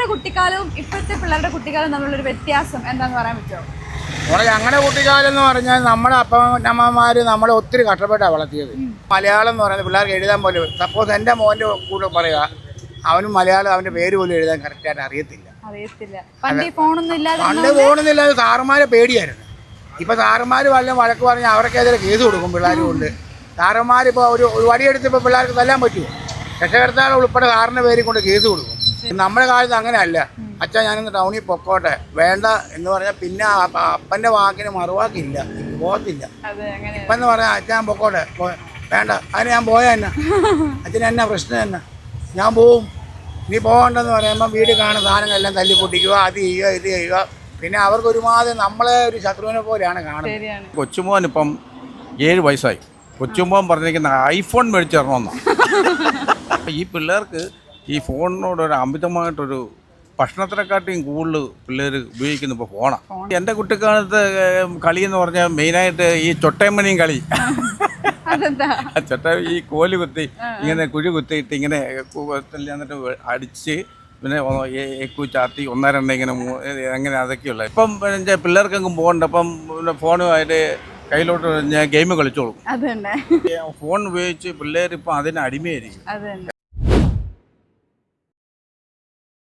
നിങ്ങളുടെ കുട്ടിക്കാലവും ഇപ്പോഴത്തെ പിള്ളേരുടെ കുട്ടിക്കാലവും തമ്മിലൊരു വ്യത്യാസം എന്താണെന്ന് പറയാൻ പറ്റുമോ? ഞങ്ങളുടെ കുട്ടിക്കാലം എന്ന് പറഞ്ഞാൽ നമ്മുടെ അപ്പനമ്മമാർ നമ്മളെ ഒത്തിരി കഷ്ടപ്പെട്ടാണ് വളർത്തിയത്. മലയാളം എന്ന് പറയുന്നത് പിള്ളേർക്ക് എഴുതാൻ പോലും, സപ്പോസ് എൻ്റെ മോൻ്റെ കൂടെ പറയുക, അവനും മലയാളം അവൻ്റെ പേര് പോലും എഴുതാൻ കറക്റ്റായിട്ട് അറിയത്തില്ല. പണ്ട് ഫോണൊന്നുമില്ലാതെ സാറുമാരെ പേടിയായിരുന്നു. ഇപ്പം സാറുമാർ വല്ലതും വഴക്ക് പറഞ്ഞാൽ അവർക്കെതിരെ കേസ് കൊടുക്കും പിള്ളേർ കൊണ്ട്. സാറന്മാരിപ്പോൾ ഒരു വടിയെടുത്തിപ്പോൾ പിള്ളേർക്ക് തല്ലാൻ പറ്റുമോ? രക്ഷകർത്താക്കൾ ഉൾപ്പെടെ സാറിൻ്റെ പേരിൽ കൊണ്ട് കേസ് കൊടുക്കും. നമ്മുടെ കാലത്ത് അങ്ങനെയല്ല. അച്ഛാ ഞാനിന്ന് ടൗണിൽ പൊക്കോട്ടെ വേണ്ട എന്ന് പറഞ്ഞാൽ പിന്നെ അപ്പൻ്റെ വാക്കിന് മറുവാക്കില്ല, പോകത്തില്ല. ഇപ്പം എന്ന് പറഞ്ഞാൽ അച്ഛൻ പൊക്കോട്ടെ വേണ്ട, അതിന് ഞാൻ പോയാൽ തന്നെ അച്ഛന് എന്നാ പ്രശ്നം തന്നെ, ഞാൻ പോവും, നീ പോകണ്ടെന്ന് പറയുമ്പം വീട്ടിൽ കാണുന്ന സാധനങ്ങളെല്ലാം തല്ലി പൊട്ടിക്കുക, അത് ചെയ്യുക ഇത് ചെയ്യുക. പിന്നെ അവർക്ക് ഒരുമാതിരി നമ്മളെ ഒരു ശത്രുവിനെ പോലെയാണ് കാണുന്നത്. കൊച്ചുമോൻ ഇപ്പം 7 വയസ്സായി. കൊച്ചുമോൻ പറഞ്ഞിരിക്കുന്ന ഐഫോൺ മേടിച്ച് തരണമെന്നാണ്. ഈ പിള്ളേർക്ക് ഈ ഫോണിനോടൊരു അമിതമായിട്ടൊരു ഭക്ഷണത്തിനെക്കാട്ടിയും കൂടുതൽ പിള്ളേർ ഉപയോഗിക്കുന്നത് ഇപ്പോൾ ഫോണാണ്. എൻ്റെ കുട്ടിക്കാലത്ത് കളി എന്ന് പറഞ്ഞാൽ മെയിനായിട്ട് ഈ ചൊട്ടേമണിയും കളി. ചൊട്ട ഈ കോല് കുത്തി ഇങ്ങനെ കുഴി കുത്തിയിട്ട് ഇങ്ങനെ എന്നിട്ട് അടിച്ച് പിന്നെ എക്കു ചാത്തി 1 2 ഇങ്ങനെ അങ്ങനെ അതൊക്കെയുള്ള. ഇപ്പം പിള്ളേർക്കെങ്കിലും പോകണ്ട, ഇപ്പം ഫോണുമായിട്ട് കയ്യിലോട്ട് ഞാൻ ഗെയിം കളിച്ചോളും. ഫോൺ ഉപയോഗിച്ച് പിള്ളേർ ഇപ്പം അതിന് അടിമയായിരിക്കും.